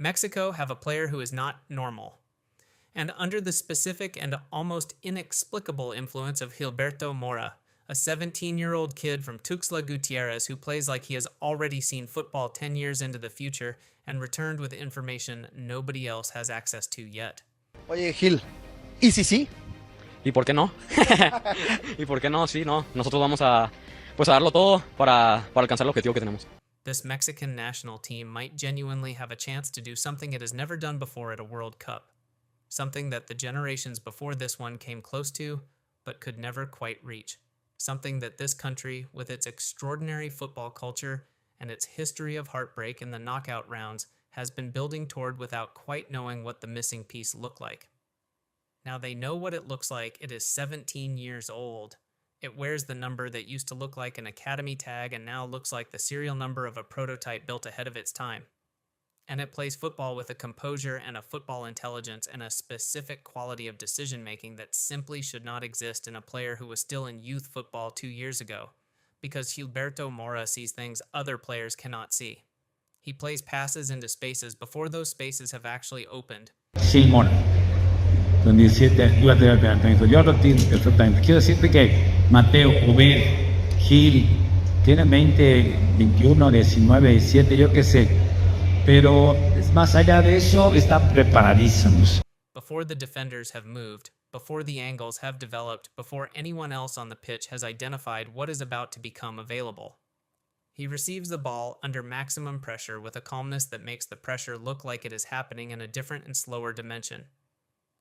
Mexico have a player who is not normal. And under the specific and almost inexplicable influence of Gilberto Mora, a 17-year-old kid from Tuxtla Gutierrez who plays like he has already seen football 10 years into the future and returned with information nobody else has access to yet. Oye, Gil, ¿y si sí? ¿Y por qué no? ¿Y por qué no? Sí, no. Nosotros vamos a darlo todo para alcanzar el objetivo que tenemos. This Mexican national team might genuinely have a chance to do something it has never done before at a World Cup. Something that the generations before this one came close to, but could never quite reach. Something that this country, with its extraordinary football culture and its history of heartbreak in the knockout rounds, has been building toward without quite knowing what the missing piece looked like. Now they know what it looks like. It is 17 years old. It wears the number that used to look like an academy tag and now looks like the serial number of a prototype built ahead of its time. And it plays football with a composure and a football intelligence and a specific quality of decision-making that simply should not exist in a player who was still in youth football 2 years ago, because Gilberto Mora sees things other players cannot see. He plays passes into spaces before those spaces have actually opened. Sí, Mora. Con 17 iba a tener planteamiento. Yo lo tengo perfectamente. Quiero decirte que Mateo, Rubén, Gil, tienen 20, 21, 19, 17, yo qué sé. Pero más allá de eso, están preparadísimos. Before the defenders have moved, before the angles have developed, before anyone else on the pitch has identified what is about to become available. He receives the ball under maximum pressure with a calmness that makes the pressure look like it is happening in a different and slower dimension.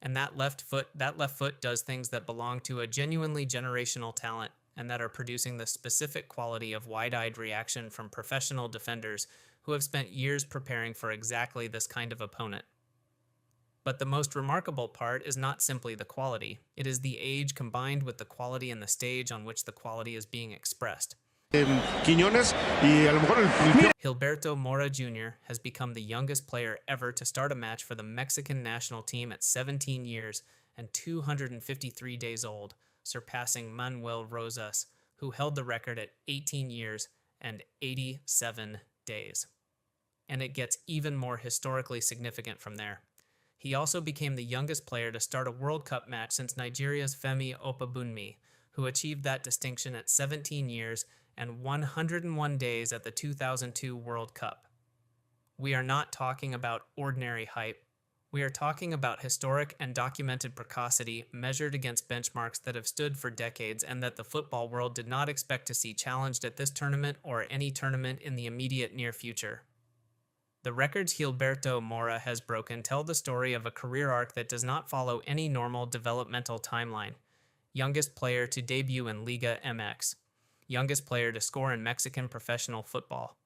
And that left foot does things that belong to a genuinely generational talent and that are producing the specific quality of wide-eyed reaction from professional defenders who have spent years preparing for exactly this kind of opponent. But the most remarkable part is not simply the quality. It is the age combined with the quality and the stage on which the quality is being expressed. Gilberto Mora Jr. has become the youngest player ever to start a match for the Mexican national team at 17 years and 253 days old, surpassing Manuel Rosas, who held the record at 18 years and 87 days. And it gets even more historically significant from there. He also became the youngest player to start a World Cup match since Nigeria's Femi Opabunmi, who achieved that distinction at 17 years and 101 days at the 2002 World Cup. We are not talking about ordinary hype. We are talking about historic and documented precocity measured against benchmarks that have stood for decades and that the football world did not expect to see challenged at this tournament or any tournament in the immediate near future. The records Gilberto Mora has broken tell the story of a career arc that does not follow any normal developmental timeline. Youngest player to debut in Liga MX. Youngest player to score in Mexican professional football.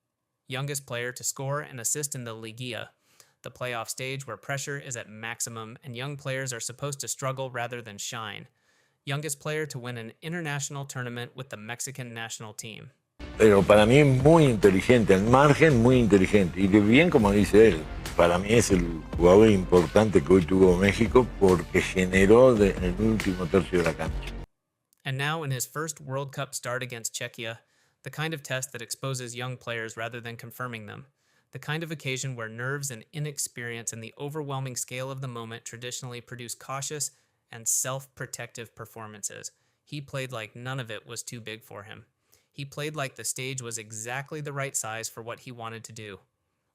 Youngest player to score and assist in the Liguilla, the playoff stage where pressure is at maximum and young players are supposed to struggle rather than shine. Youngest player to win an international tournament with the Mexican national team. Pero para mí es muy inteligente, al margen muy inteligente. Y que bien como dice él, para mí es el jugador importante que hoy tuvo México porque generó en el último tercio de la cancha. And now in his first World Cup start against Czechia, the kind of test that exposes young players rather than confirming them. The kind of occasion where nerves and inexperience and the overwhelming scale of the moment traditionally produce cautious and self-protective performances. He played like none of it was too big for him. He played like the stage was exactly the right size for what he wanted to do.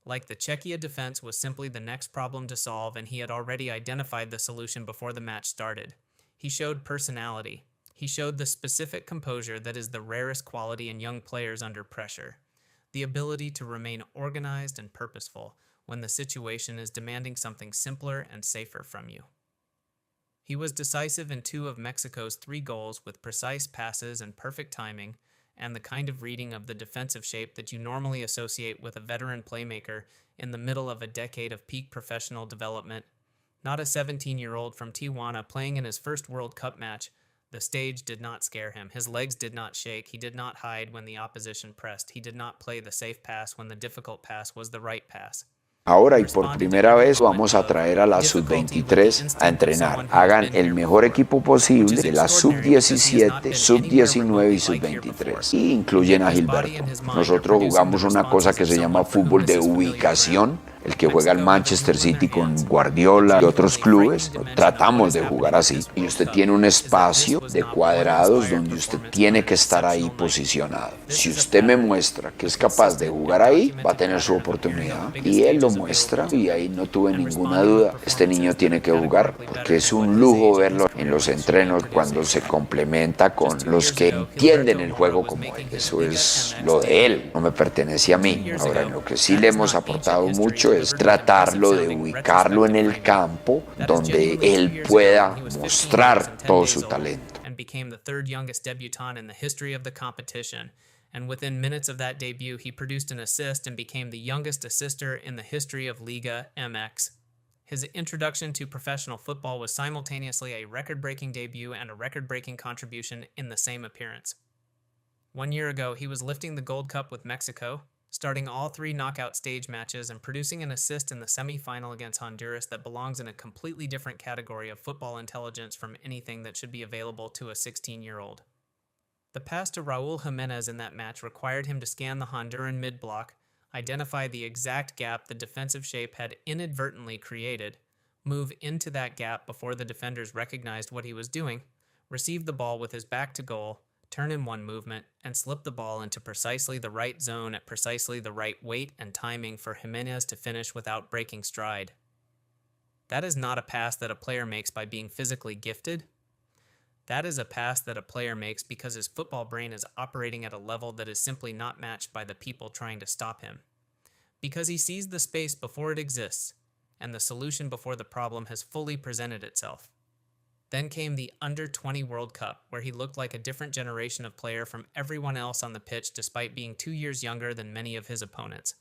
Like the Czechia defense was simply the next problem to solve and he had already identified the solution before the match started. He showed personality. He showed the specific composure that is the rarest quality in young players under pressure. The ability to remain organized and purposeful when the situation is demanding something simpler and safer from you. He was decisive in 2 of Mexico's 3 goals with precise passes and perfect timing, and the kind of reading of the defensive shape that you normally associate with a veteran playmaker in the middle of a decade of peak professional development. Not a 17-year-old from Tijuana playing in his first World Cup match. The stage did not scare him. His legs did not shake. He did not hide when the opposition pressed. He did not play the safe pass when the difficult pass was the right pass. Ahora y por primera vez vamos a traer a la sub-23 a entrenar. Hagan el mejor equipo posible de la sub-17, sub-19 y sub-23. Y incluyen a Gilberto. Nosotros jugamos una cosa que se llama fútbol de ubicación. el que juega al Manchester City con Guardiola y otros clubes, tratamos de jugar así. Y usted tiene un espacio de cuadrados donde usted tiene que estar ahí posicionado. Si usted me muestra que es capaz de jugar ahí, va a tener su oportunidad. Y él lo muestra y ahí no tuve ninguna duda. Este niño tiene que jugar porque es un lujo verlo en los entrenos cuando se complementa con los que entienden el juego como él. Eso es lo de él, no me pertenece a mí. Ahora, en lo que sí le hemos aportado mucho es tratarlo de ubicarlo en el campo donde él pueda mostrar todo su talento. And became the third youngest debutant in the history of the competition. And within minutes of that debut, he produced an assist and became the youngest assister in the history of Liga MX. His introduction to professional football was simultaneously a record-breaking debut and a record-breaking contribution in the same appearance. 1 year ago, he was lifting the Gold Cup with Mexico, starting all 3 knockout stage matches and producing an assist in the semi-final against Honduras that belongs in a completely different category of football intelligence from anything that should be available to a 16-year-old. The pass to Raul Jimenez in that match required him to scan the Honduran mid-block, identify the exact gap the defensive shape had inadvertently created, move into that gap before the defenders recognized what he was doing, receive the ball with his back to goal, turn in one movement, and slip the ball into precisely the right zone at precisely the right weight and timing for Jimenez to finish without breaking stride. That is not a pass that a player makes by being physically gifted. That is a pass that a player makes because his football brain is operating at a level that is simply not matched by the people trying to stop him. Because he sees the space before it exists, and the solution before the problem has fully presented itself. Then came the Under-20 World Cup, where he looked like a different generation of player from everyone else on the pitch despite being 2 years younger than many of his opponents.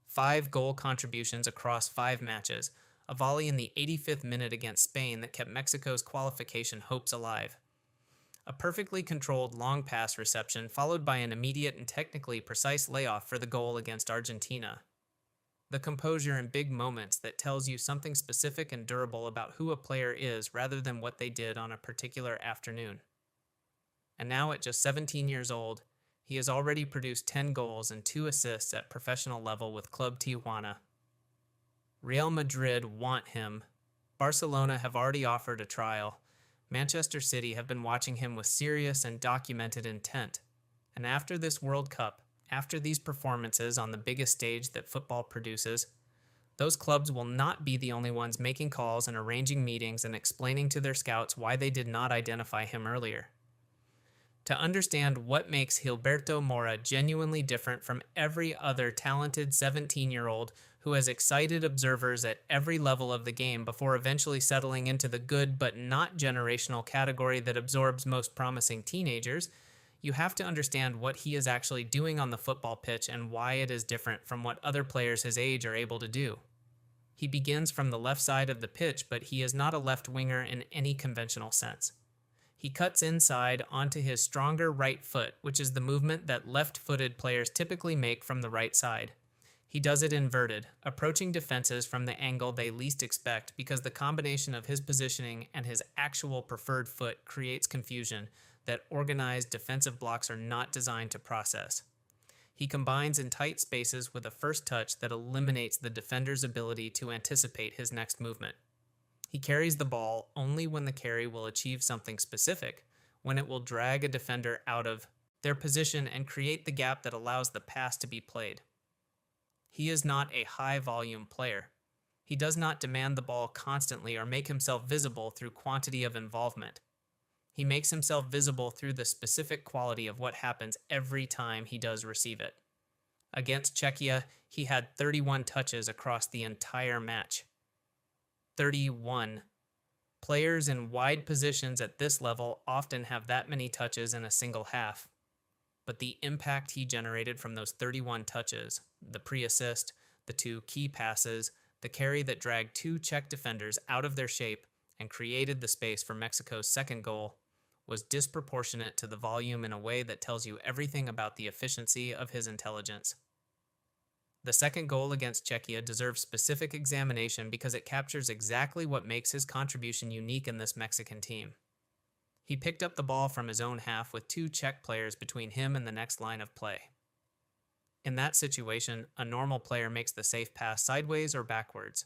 5 goal contributions across 5 matches, a volley in the 85th minute against Spain that kept Mexico's qualification hopes alive. A perfectly controlled long pass reception followed by an immediate and technically precise layoff for the goal against Argentina. The composure in big moments that tells you something specific and durable about who a player is rather than what they did on a particular afternoon. And now at just 17 years old, he has already produced 10 goals and 2 assists at professional level with Club Tijuana. Real Madrid want him. Barcelona have already offered a trial. Manchester City have been watching him with serious and documented intent. And after this World Cup, after these performances on the biggest stage that football produces, those clubs will not be the only ones making calls and arranging meetings and explaining to their scouts why they did not identify him earlier. To understand what makes Gilberto Mora genuinely different from every other talented 17-year-old who has excited observers at every level of the game before eventually settling into the good but not generational category that absorbs most promising teenagers, you have to understand what he is actually doing on the football pitch and why it is different from what other players his age are able to do. He begins from the left side of the pitch, but he is not a left winger in any conventional sense. He cuts inside onto his stronger right foot, which is the movement that left-footed players typically make from the right side. He does it inverted, approaching defenses from the angle they least expect because the combination of his positioning and his actual preferred foot creates confusion that organized defensive blocks are not designed to process. He combines in tight spaces with a first touch that eliminates the defender's ability to anticipate his next movement. He carries the ball only when the carry will achieve something specific, when it will drag a defender out of their position and create the gap that allows the pass to be played. He is not a high-volume player. He does not demand the ball constantly or make himself visible through quantity of involvement. He makes himself visible through the specific quality of what happens every time he does receive it. Against Czechia, he had 31 touches across the entire match. 31. Players in wide positions at this level often have that many touches in a single half. But the impact he generated from those 31 touches, the pre-assist, the 2 key passes, the carry that dragged 2 Czech defenders out of their shape and created the space for Mexico's second goal, was disproportionate to the volume in a way that tells you everything about the efficiency of his intelligence. The second goal against Czechia deserves specific examination because it captures exactly what makes his contribution unique in this Mexican team. He picked up the ball from his own half with 2 Czech players between him and the next line of play. In that situation, a normal player makes the safe pass sideways or backwards.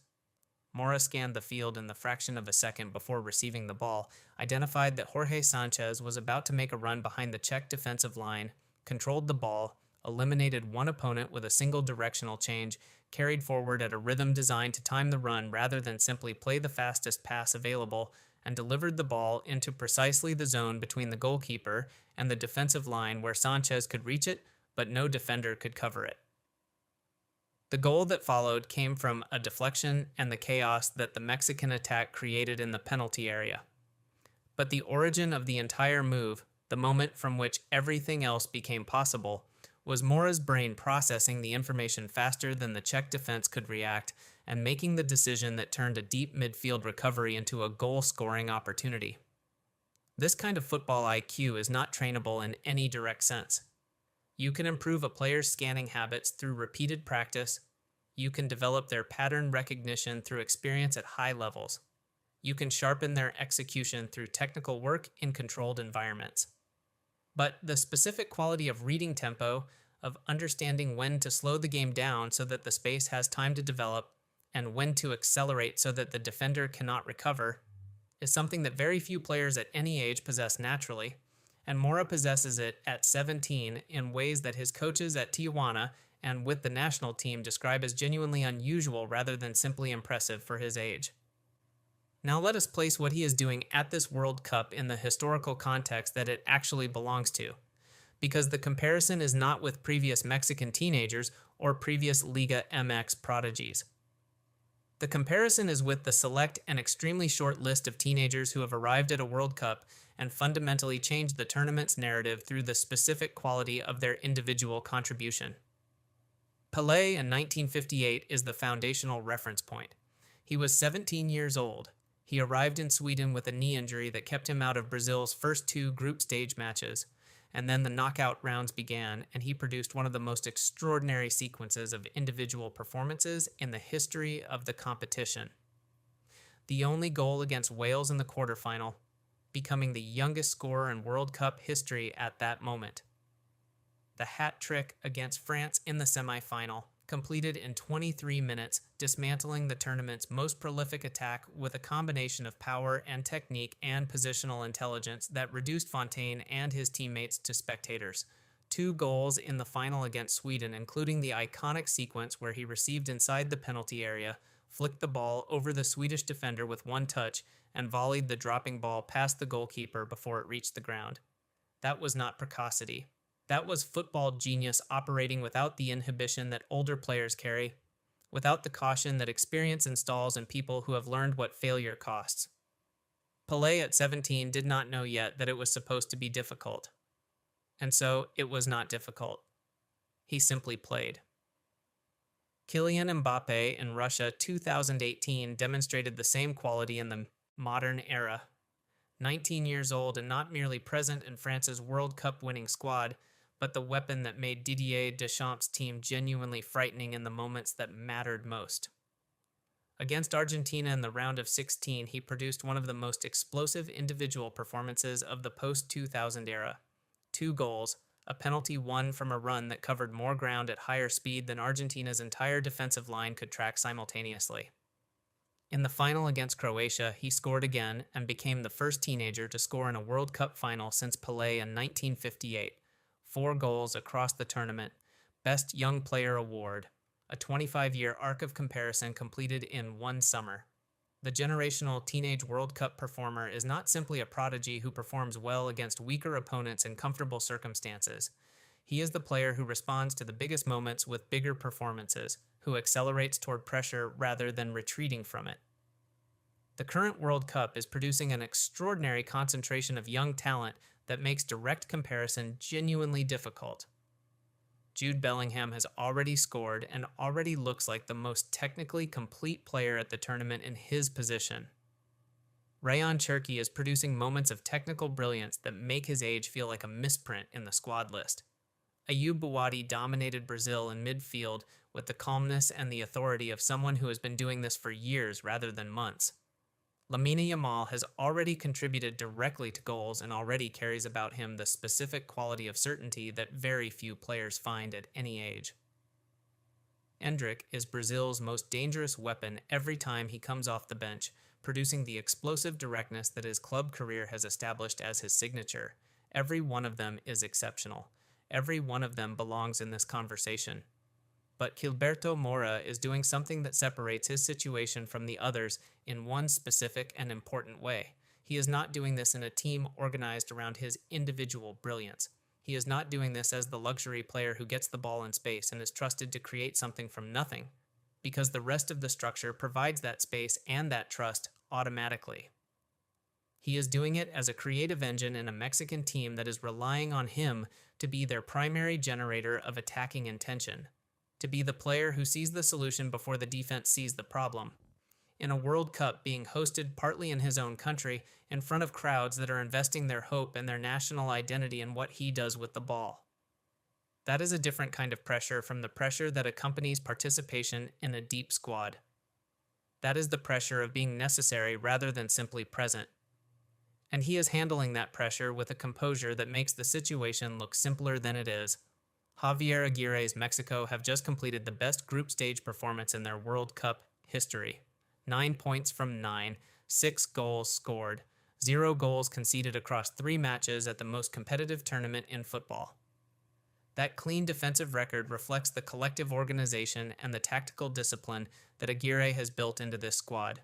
Mora scanned the field in the fraction of a second before receiving the ball, identified that Jorge Sanchez was about to make a run behind the Czech defensive line, controlled the ball, eliminated one opponent with a single directional change, carried forward at a rhythm designed to time the run rather than simply play the fastest pass available, and delivered the ball into precisely the zone between the goalkeeper and the defensive line where Sanchez could reach it, but no defender could cover it. The goal that followed came from a deflection and the chaos that the Mexican attack created in the penalty area. But the origin of the entire move, the moment from which everything else became possible, was Mora's brain processing the information faster than the Czech defense could react and making the decision that turned a deep midfield recovery into a goal-scoring opportunity. This kind of football IQ is not trainable in any direct sense. You can improve a player's scanning habits through repeated practice. You can develop their pattern recognition through experience at high levels. You can sharpen their execution through technical work in controlled environments. But the specific quality of reading tempo, of understanding when to slow the game down so that the space has time to develop, and when to accelerate so that the defender cannot recover, is something that very few players at any age possess naturally, and Mora possesses it at 17 in ways that his coaches at Tijuana and with the national team describe as genuinely unusual rather than simply impressive for his age. Now let us place what he is doing at this World Cup in the historical context that it actually belongs to, because the comparison is not with previous Mexican teenagers or previous Liga MX prodigies. The comparison is with the select and extremely short list of teenagers who have arrived at a World Cup and fundamentally changed the tournament's narrative through the specific quality of their individual contribution. Pelé in 1958 is the foundational reference point. He was 17 years old. He arrived in Sweden with a knee injury that kept him out of Brazil's first 2 group stage matches, and then the knockout rounds began, and he produced one of the most extraordinary sequences of individual performances in the history of the competition. The only goal against Wales in the quarterfinal, becoming the youngest scorer in World Cup history at that moment. The hat trick against France in the semifinal, completed in 23 minutes, dismantling the tournament's most prolific attack with a combination of power and technique and positional intelligence that reduced Fontaine and his teammates to spectators. 2 goals in the final against Sweden, including the iconic sequence where he received inside the penalty area, flicked the ball over the Swedish defender with one touch, and volleyed the dropping ball past the goalkeeper before it reached the ground. That was not precocity. That was football genius operating without the inhibition that older players carry, without the caution that experience installs in people who have learned what failure costs. Pelé at 17 did not know yet that it was supposed to be difficult. And so it was not difficult. He simply played. Kylian Mbappé in Russia 2018 demonstrated the same quality in the modern era. 19 years old and not merely present in France's World Cup winning squad, but the weapon that made Didier Deschamps' team genuinely frightening in the moments that mattered most. Against Argentina in the round of 16, he produced one of the most explosive individual performances of the post-2000 era. 2 goals, a penalty won from a run that covered more ground at higher speed than Argentina's entire defensive line could track simultaneously. In the final against Croatia, he scored again and became the first teenager to score in a World Cup final since Pelé in 1958. 4 goals across the tournament, Best Young Player Award, a 25-year arc of comparison completed in one summer. The generational teenage World Cup performer is not simply a prodigy who performs well against weaker opponents in comfortable circumstances. He is the player who responds to the biggest moments with bigger performances, who accelerates toward pressure rather than retreating from it. The current World Cup is producing an extraordinary concentration of young talent that makes direct comparison genuinely difficult. Jude Bellingham has already scored and already looks like the most technically complete player at the tournament in his position. Rayan Cherki is producing moments of technical brilliance that make his age feel like a misprint in the squad list. Ayub Buwadi dominated Brazil in midfield with the calmness and the authority of someone who has been doing this for years rather than months. Lamine Yamal has already contributed directly to goals and already carries about him the specific quality of certainty that very few players find at any age. Endrick is Brazil's most dangerous weapon every time he comes off the bench, producing the explosive directness that his club career has established as his signature. Every one of them is exceptional. Every one of them belongs in this conversation. But Gilberto Mora is doing something that separates his situation from the others in one specific and important way. He is not doing this in a team organized around his individual brilliance. He is not doing this as the luxury player who gets the ball in space and is trusted to create something from nothing, because the rest of the structure provides that space and that trust automatically. He is doing it as a creative engine in a Mexican team that is relying on him to be their primary generator of attacking intention, to be the player who sees the solution before the defense sees the problem. In a World Cup being hosted partly in his own country, in front of crowds that are investing their hope and their national identity in what he does with the ball. That is a different kind of pressure from the pressure that accompanies participation in a deep squad. That is the pressure of being necessary rather than simply present. And he is handling that pressure with a composure that makes the situation look simpler than it is. Javier Aguirre's Mexico have just completed the best group stage performance in their World Cup history. 9 points from 9, 6 goals scored, 0 goals conceded across 3 matches at the most competitive tournament in football. That clean defensive record reflects the collective organization and the tactical discipline that Aguirre has built into this squad.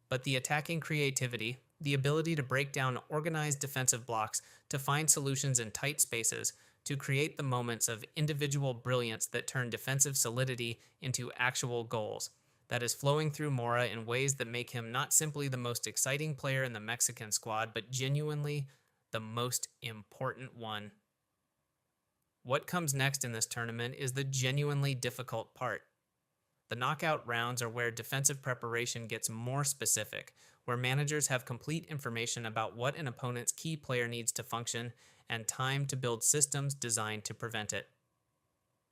But the attacking creativity, the ability to break down organized defensive blocks, to find solutions in tight spaces, to create the moments of individual brilliance that turn defensive solidity into actual goals, that is flowing through Mora in ways that make him not simply the most exciting player in the Mexican squad, but genuinely the most important one. What comes next in this tournament is the genuinely difficult part. The knockout rounds are where defensive preparation gets more specific, where managers have complete information about what an opponent's key player needs to function and time to build systems designed to prevent it.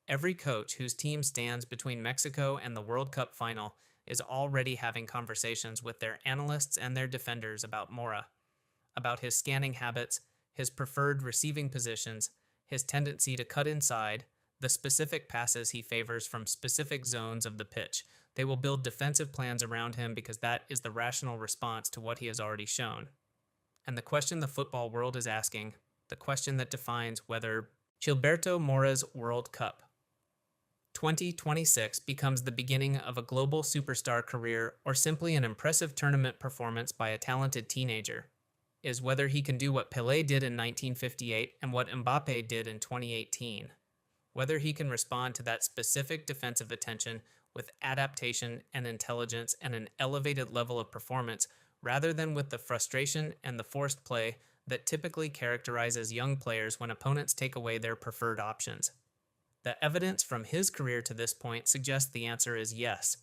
Every coach whose team stands between Mexico and the World Cup final is already having conversations with their analysts and their defenders about Mora, about his scanning habits, his preferred receiving positions, his tendency to cut inside, the specific passes he favors from specific zones of the pitch. They will build defensive plans around him because that is the rational response to what he has already shown. And the question the football world is asking, the question that defines whether Gilberto Mora's World Cup 2026 becomes the beginning of a global superstar career or simply an impressive tournament performance by a talented teenager, is whether he can do what Pelé did in 1958 and what Mbappé did in 2018. Whether he can respond to that specific defensive attention with adaptation and intelligence and an elevated level of performance rather than with the frustration and the forced play that typically characterizes young players when opponents take away their preferred options. The evidence from his career to this point suggests the answer is yes.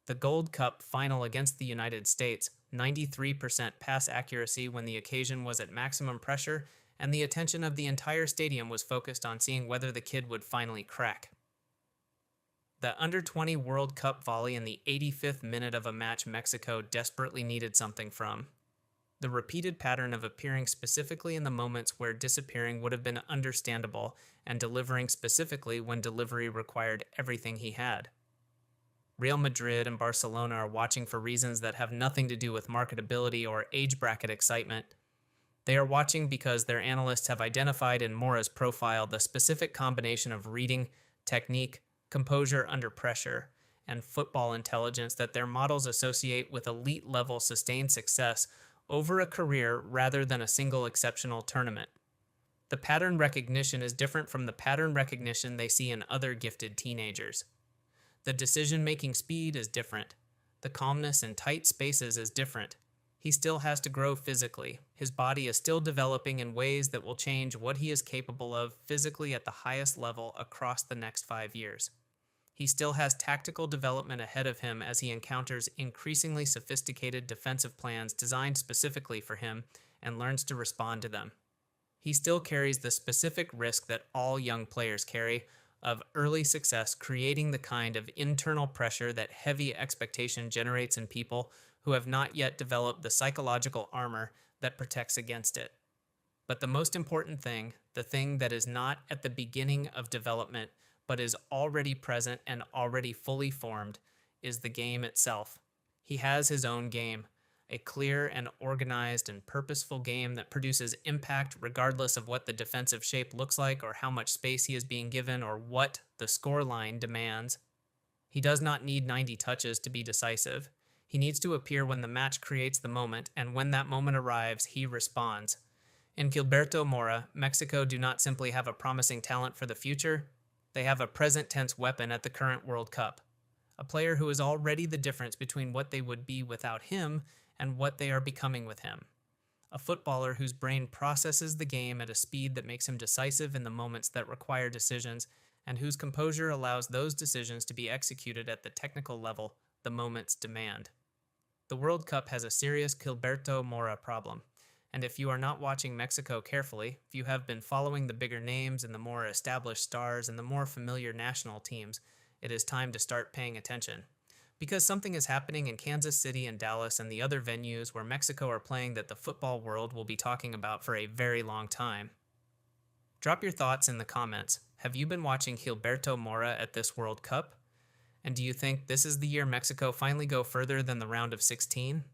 The Gold Cup final against the United States, 93% pass accuracy when the occasion was at maximum pressure, and the attention of the entire stadium was focused on seeing whether the kid would finally crack. The Under-20 World Cup volley in the 85th minute of a match Mexico desperately needed something from. The repeated pattern of appearing specifically in the moments where disappearing would have been understandable and delivering specifically when delivery required everything he had. Real Madrid and Barcelona are watching for reasons that have nothing to do with marketability or age bracket excitement. They are watching because their analysts have identified in Mora's profile the specific combination of reading, technique, composure under pressure, and football intelligence that their models associate with elite-level sustained success over a career rather than a single exceptional tournament. The pattern recognition is different from the pattern recognition they see in other gifted teenagers. The decision-making speed is different. The calmness in tight spaces is different. He still has to grow physically. His body is still developing in ways that will change what he is capable of physically at the highest level across the next 5 years. He still has tactical development ahead of him as he encounters increasingly sophisticated defensive plans designed specifically for him and learns to respond to them. He still carries the specific risk that all young players carry of early success, creating the kind of internal pressure that heavy expectation generates in people who have not yet developed the psychological armor that protects against it. But the most important thing, the thing that is not at the beginning of development, but is already present and already fully formed, is the game itself. He has his own game, a clear and organized and purposeful game that produces impact regardless of what the defensive shape looks like or how much space he is being given or what the scoreline demands. He does not need 90 touches to be decisive. He needs to appear when the match creates the moment, and when that moment arrives, he responds. In Gilberto Mora, Mexico do not simply have a promising talent for the future, they have a present tense weapon at the current World Cup. A player who is already the difference between what they would be without him and what they are becoming with him. A footballer whose brain processes the game at a speed that makes him decisive in the moments that require decisions, and whose composure allows those decisions to be executed at the technical level the moments demand. The World Cup has a serious Gilberto Mora problem, and if you are not watching Mexico carefully, if you have been following the bigger names and the more established stars and the more familiar national teams, it is time to start paying attention. Because something is happening in Kansas City and Dallas and the other venues where Mexico are playing that the football world will be talking about for a very long time. Drop your thoughts in the comments. Have you been watching Gilberto Mora at this World Cup? And do you think this is the year Mexico finally go further than the round of 16?